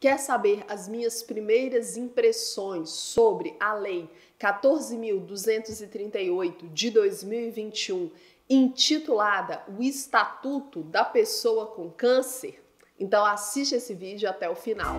Quer saber as minhas primeiras impressões sobre a Lei 14.238 de 2021, intitulada O Estatuto da Pessoa com Câncer? Então assiste esse vídeo até o final.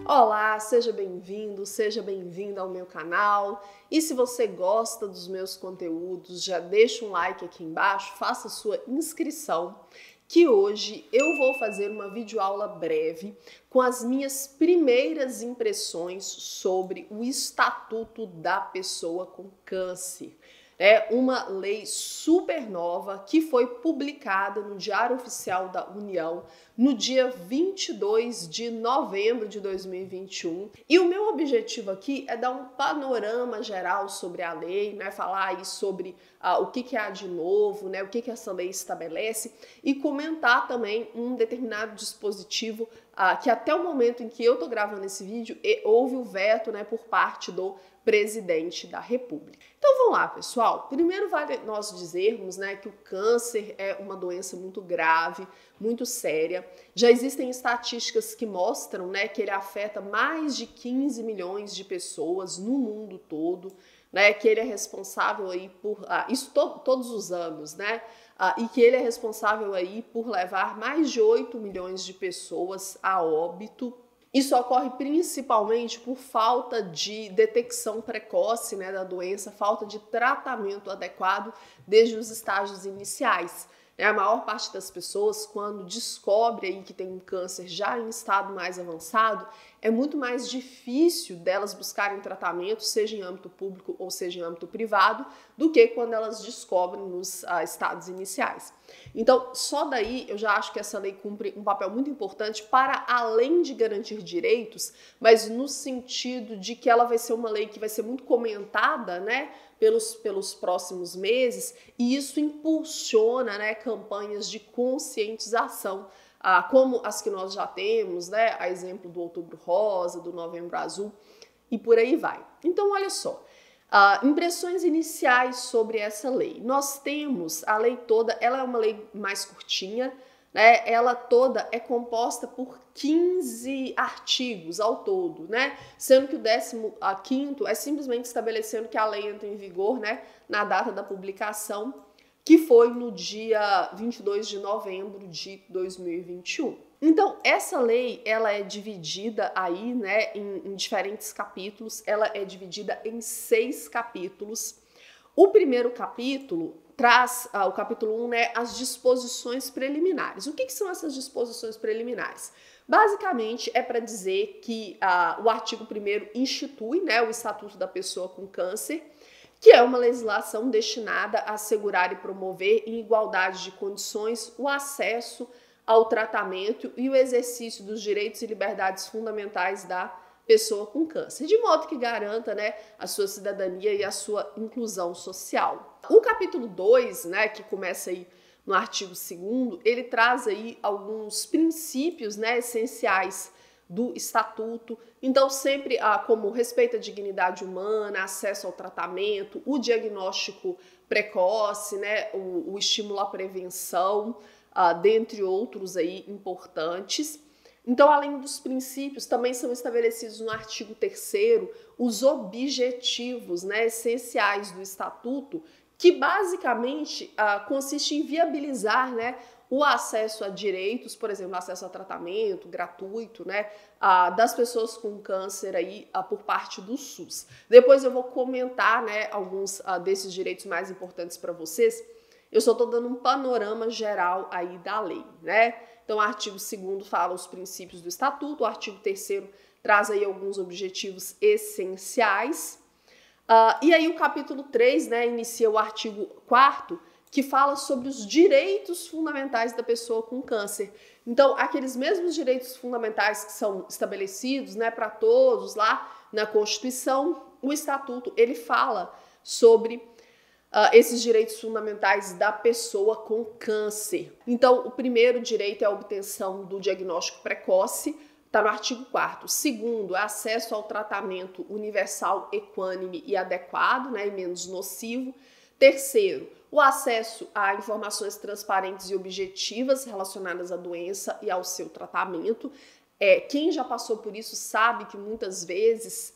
Olá, seja bem-vindo, seja bem-vinda ao meu canal. E se você gosta dos meus conteúdos, já deixa um like aqui embaixo, faça sua inscrição, que hoje eu vou fazer uma videoaula breve com as minhas primeiras impressões sobre o Estatuto da Pessoa com Câncer. É uma lei super nova que foi publicada no Diário Oficial da União no dia 22 de novembro de 2021. E o meu objetivo aqui é dar um panorama geral sobre a lei, né? Falar aí sobre o que há de novo, né? O que essa lei estabelece e comentar também um determinado dispositivo que até o momento em que eu estou gravando esse vídeo houve o veto, né, por parte do presidente da República. Então vamos lá, pessoal. Primeiro vale nós dizermos, né, que o câncer é uma doença muito grave, muito séria. Já existem estatísticas que mostram, né, que ele afeta mais de 15 milhões de pessoas no mundo todo, né, que ele é responsável aí por isso todos os anos, né, e que ele é responsável aí por levar mais de 8 milhões de pessoas a óbito. Isso ocorre principalmente por falta de detecção precoce, né, da doença, falta de tratamento adequado desde os estágios iniciais. A maior parte das pessoas, quando descobre aí que tem um câncer já em estado mais avançado, é muito mais difícil delas buscarem tratamento, seja em âmbito público ou seja em âmbito privado, do que quando elas descobrem nos estados iniciais. Então, só daí eu já acho que essa lei cumpre um papel muito importante para além de garantir direitos, mas no sentido de que ela vai ser uma lei que vai ser muito comentada, né, pelos próximos meses, e isso impulsiona, né, campanhas de conscientização, como as que nós já temos, né, a exemplo do Outubro Rosa, do Novembro Azul, e por aí vai. Então, olha só, impressões iniciais sobre essa lei. Nós temos a lei toda, ela é uma lei mais curtinha, né? Ela toda é composta por 15 artigos ao todo, né? Sendo que o 15º é simplesmente estabelecendo que a lei entra em vigor, né, na data da publicação, que foi no dia 22 de novembro de 2021. Então, essa lei, ela é dividida aí, né, em diferentes capítulos, ela é dividida em 6 capítulos. O primeiro capítulo traz, o capítulo 1, né, as disposições preliminares. O que são essas disposições preliminares? Basicamente, é para dizer que o artigo 1º institui, né, o Estatuto da Pessoa com Câncer, que é uma legislação destinada a assegurar e promover em igualdade de condições o acesso ao tratamento e o exercício dos direitos e liberdades fundamentais da pessoa com câncer, de modo que garanta, né, a sua cidadania e a sua inclusão social. O capítulo 2, né, que começa aí no artigo 2º, ele traz aí alguns princípios, né, essenciais do Estatuto. Então, sempre como respeito à dignidade humana, acesso ao tratamento, o diagnóstico precoce, né, o estímulo à prevenção, dentre outros aí importantes. Então, além dos princípios, também são estabelecidos no artigo 3º os objetivos, né, essenciais do Estatuto, que basicamente consiste em viabilizar, né, o acesso a direitos, por exemplo, acesso a tratamento gratuito, né, das pessoas com câncer aí, por parte do SUS. Depois eu vou comentar, né, alguns desses direitos mais importantes para vocês. Eu só estou dando um panorama geral aí da lei, né? Então, o artigo 2º fala os princípios do Estatuto, o artigo 3º traz aí alguns objetivos essenciais. E aí o capítulo 3, né, inicia o artigo 4º, que fala sobre os direitos fundamentais da pessoa com câncer. Então, aqueles mesmos direitos fundamentais que são estabelecidos, né, para todos lá na Constituição, o Estatuto, ele fala sobre esses direitos fundamentais da pessoa com câncer. Então, o primeiro direito é a obtenção do diagnóstico precoce, está no artigo 4º. Segundo, é acesso ao tratamento universal, equânime e adequado, né, e menos nocivo. Terceiro, o acesso a informações transparentes e objetivas relacionadas à doença e ao seu tratamento. Quem já passou por isso sabe que muitas vezes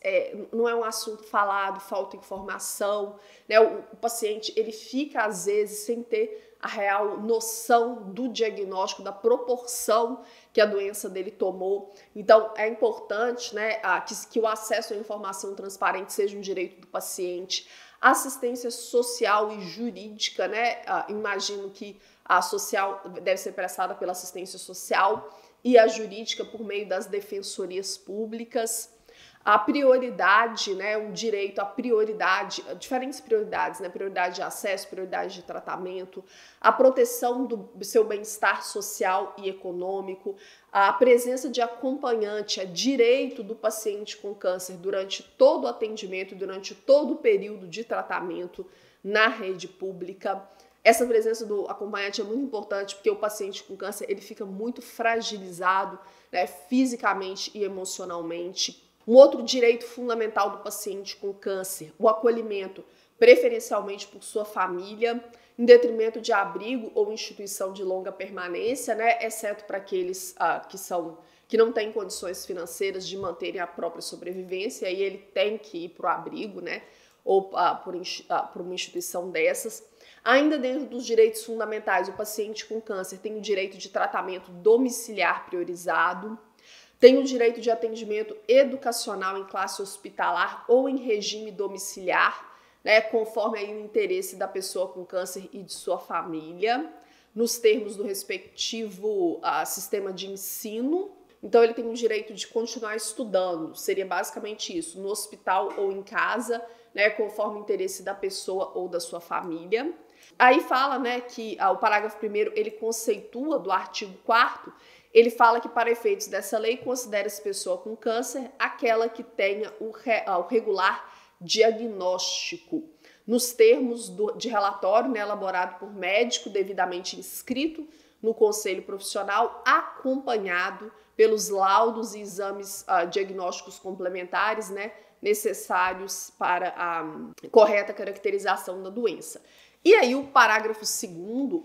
não é um assunto falado, falta informação, né? O paciente ele fica às vezes sem ter a real noção do diagnóstico, da proporção que a doença dele tomou. Então é importante, né, que o acesso à informação transparente seja um direito do paciente. Assistência social e jurídica, né? Imagino que a social deve ser prestada pela assistência social e a jurídica por meio das defensorias públicas. A prioridade, né, um direito à prioridade, diferentes prioridades, né, prioridade de acesso, prioridade de tratamento, a proteção do seu bem-estar social e econômico, a presença de acompanhante, é direito do paciente com câncer durante todo o atendimento, durante todo o período de tratamento na rede pública. Essa presença do acompanhante é muito importante porque o paciente com câncer ele fica muito fragilizado, né, fisicamente e emocionalmente. Um outro direito fundamental do paciente com câncer, o acolhimento, preferencialmente por sua família, em detrimento de abrigo ou instituição de longa permanência, né, exceto para aqueles que não têm condições financeiras de manterem a própria sobrevivência, e ele tem que ir para o abrigo, né, ou por uma instituição dessas. Ainda dentro dos direitos fundamentais, o paciente com câncer tem o direito de tratamento domiciliar priorizado, tem o direito de atendimento educacional em classe hospitalar ou em regime domiciliar, né, conforme aí o interesse da pessoa com câncer e de sua família, nos termos do respectivo sistema de ensino. Então ele tem o direito de continuar estudando, seria basicamente isso, no hospital ou em casa, né, conforme o interesse da pessoa ou da sua família. Aí fala, né, que o parágrafo 1º, ele conceitua do artigo 4º, ele fala que para efeitos dessa lei considera-se pessoa com câncer aquela que tenha o regular diagnóstico, nos termos de relatório, né, elaborado por médico devidamente inscrito no conselho profissional, acompanhado pelos laudos e exames diagnósticos complementares, né, necessários para a correta caracterização da doença. E aí o parágrafo 2º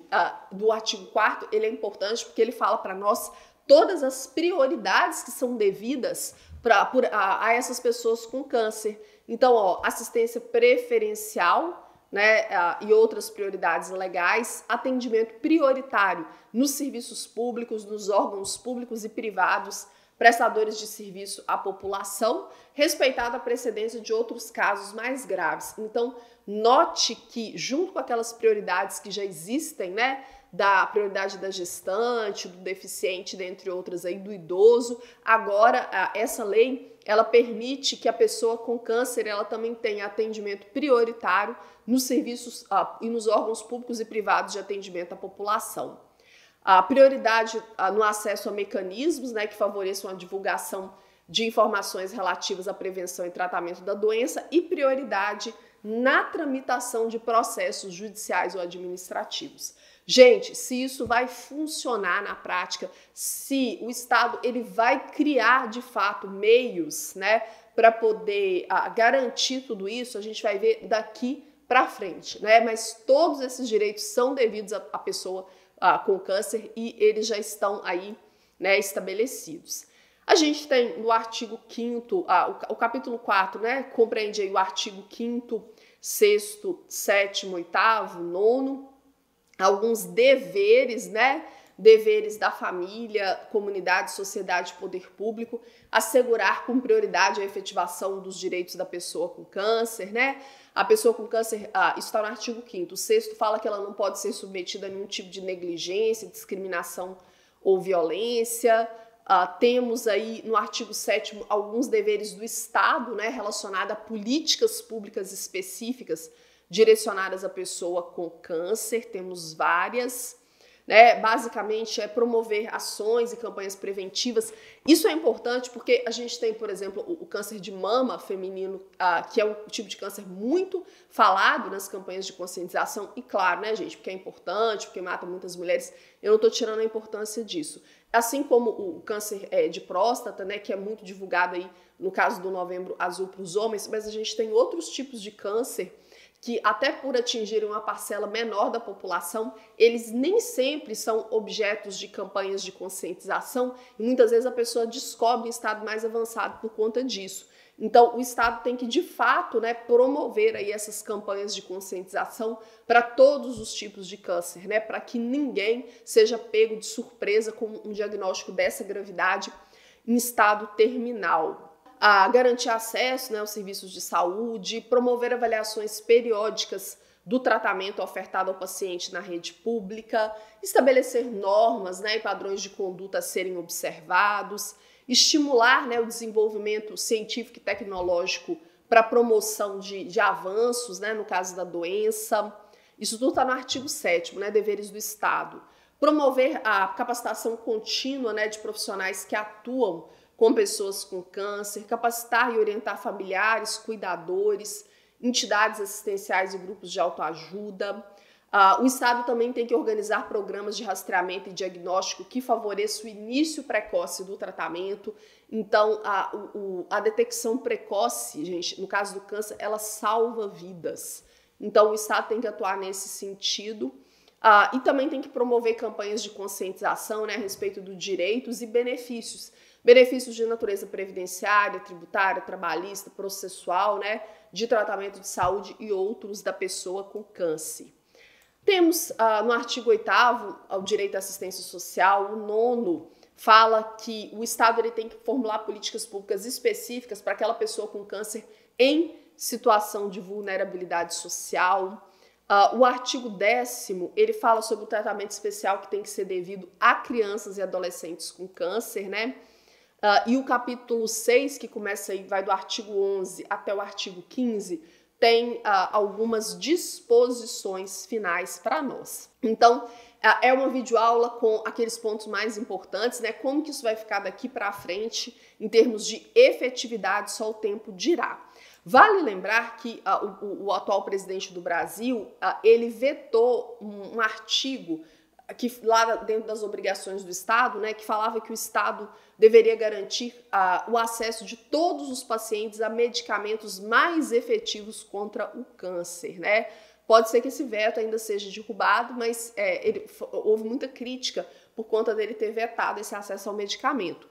do artigo 4º, ele é importante porque ele fala para nós todas as prioridades que são devidas a essas pessoas com câncer. Então, assistência preferencial, né, e outras prioridades legais, atendimento prioritário nos serviços públicos, nos órgãos públicos e privados, prestadores de serviço à população, respeitada a precedência de outros casos mais graves. Então, note que, junto com aquelas prioridades que já existem, né, da prioridade da gestante, do deficiente, dentre outras aí, do idoso, agora essa lei, ela permite que a pessoa com câncer, ela também tenha atendimento prioritário nos serviços e nos órgãos públicos e privados de atendimento à população. A prioridade no acesso a mecanismos, né, que favoreçam a divulgação de informações relativas à prevenção e tratamento da doença e prioridade na tramitação de processos judiciais ou administrativos. Gente, se isso vai funcionar na prática, se o Estado ele vai criar de fato meios, né, para poder garantir tudo isso, a gente vai ver daqui para frente, né? Mas todos esses direitos são devidos à pessoa com câncer e eles já estão aí, né, estabelecidos. A gente tem no artigo 5º, o capítulo 4, né, compreende aí o artigo 5º, 6º, 7º, 8º, 9º, alguns deveres, né, deveres da família, comunidade, sociedade, poder público, assegurar com prioridade a efetivação dos direitos da pessoa com câncer, né? A pessoa com câncer, isso está no artigo 5º. O 6º fala que ela não pode ser submetida a nenhum tipo de negligência, discriminação ou violência. Temos aí no artigo 7º alguns deveres do Estado, né, relacionados a políticas públicas específicas direcionadas à pessoa com câncer. Temos várias. Né, basicamente é promover ações e campanhas preventivas. Isso é importante porque a gente tem, por exemplo, o câncer de mama feminino, que é um tipo de câncer muito falado nas campanhas de conscientização, e claro, né, gente, porque é importante, porque mata muitas mulheres, eu não estou tirando a importância disso. Assim como o câncer de próstata, né, que é muito divulgado aí no caso do Novembro Azul para os homens, mas a gente tem outros tipos de câncer que até por atingirem uma parcela menor da população, eles nem sempre são objetos de campanhas de conscientização e muitas vezes a pessoa descobre em estado mais avançado por conta disso. Então, o Estado tem que, de fato, né, promover aí essas campanhas de conscientização para todos os tipos de câncer, né, para que ninguém seja pego de surpresa com um diagnóstico dessa gravidade em estado terminal. Garantir acesso, né, aos serviços de saúde, promover avaliações periódicas do tratamento ofertado ao paciente na rede pública, estabelecer normas, né, e padrões de conduta a serem observados, estimular, né, o desenvolvimento científico e tecnológico para promoção de avanços, né, no caso da doença. Isso tudo está no artigo 7º, né, deveres do Estado. Promover a capacitação contínua, né, de profissionais que atuam com pessoas com câncer, capacitar e orientar familiares, cuidadores, entidades assistenciais e grupos de autoajuda. O Estado também tem que organizar programas de rastreamento e diagnóstico que favoreçam o início precoce do tratamento. Então, a detecção precoce, gente, no caso do câncer, ela salva vidas. Então, o Estado tem que atuar nesse sentido. E também tem que promover campanhas de conscientização, né, a respeito dos direitos e benefícios. Benefícios de natureza previdenciária, tributária, trabalhista, processual, né, de tratamento de saúde e outros da pessoa com câncer. Temos no artigo 8º o direito à assistência social. O 9º fala que o Estado ele tem que formular políticas públicas específicas para aquela pessoa com câncer em situação de vulnerabilidade social. O artigo 10º, ele fala sobre o tratamento especial que tem que ser devido a crianças e adolescentes com câncer, né? E o capítulo 6, que começa aí, vai do artigo 11 até o artigo 15, tem algumas disposições finais para nós. Então, é uma videoaula com aqueles pontos mais importantes, né? Como que isso vai ficar daqui para frente em termos de efetividade, só o tempo dirá. Vale lembrar que o atual presidente do Brasil, ele vetou um artigo que lá dentro das obrigações do Estado, né, que falava que o Estado deveria garantir o acesso de todos os pacientes a medicamentos mais efetivos contra o câncer, né? Pode ser que esse veto ainda seja derrubado, mas houve muita crítica por conta dele ter vetado esse acesso ao medicamento.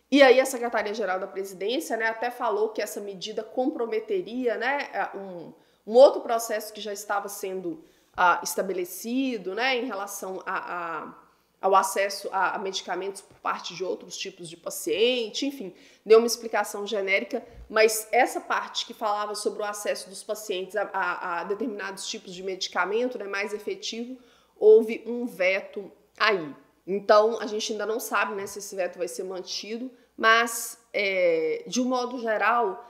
E aí a Secretaria-Geral da Presidência, né, até falou que essa medida comprometeria, né, um outro processo que já estava sendo estabelecido, né, em relação ao acesso a medicamentos por parte de outros tipos de paciente, enfim, deu uma explicação genérica, mas essa parte que falava sobre o acesso dos pacientes a determinados tipos de medicamento, né, mais efetivo, houve um veto aí. Então, a gente ainda não sabe, né, se esse veto vai ser mantido, mas, de um modo geral,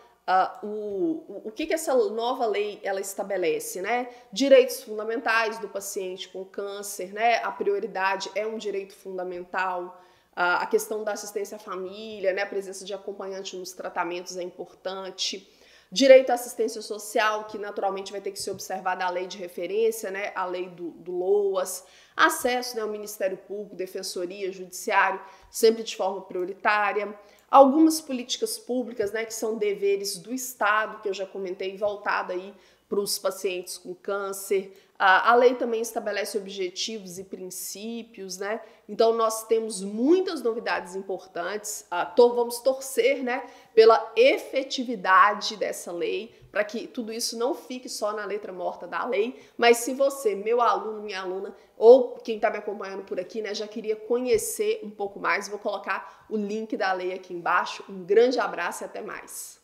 o que essa nova lei ela estabelece, né? Direitos fundamentais do paciente com câncer, né? A prioridade é um direito fundamental, a questão da assistência à família, né? A presença de acompanhante nos tratamentos é importante. Direito à assistência social, que naturalmente vai ter que ser observada a lei de referência, né? A lei do LOAS. Acesso, né, ao Ministério Público, Defensoria, Judiciário, sempre de forma prioritária. Algumas políticas públicas, né, que são deveres do Estado, que eu já comentei, voltada aí para os pacientes com câncer. A lei também estabelece objetivos e princípios, né? Então, nós temos muitas novidades importantes. Vamos torcer, né, pela efetividade dessa lei, para que tudo isso não fique só na letra morta da lei. Mas se você, meu aluno, minha aluna, ou quem está me acompanhando por aqui, né, já queria conhecer um pouco mais, vou colocar o link da lei aqui embaixo. Um grande abraço e até mais.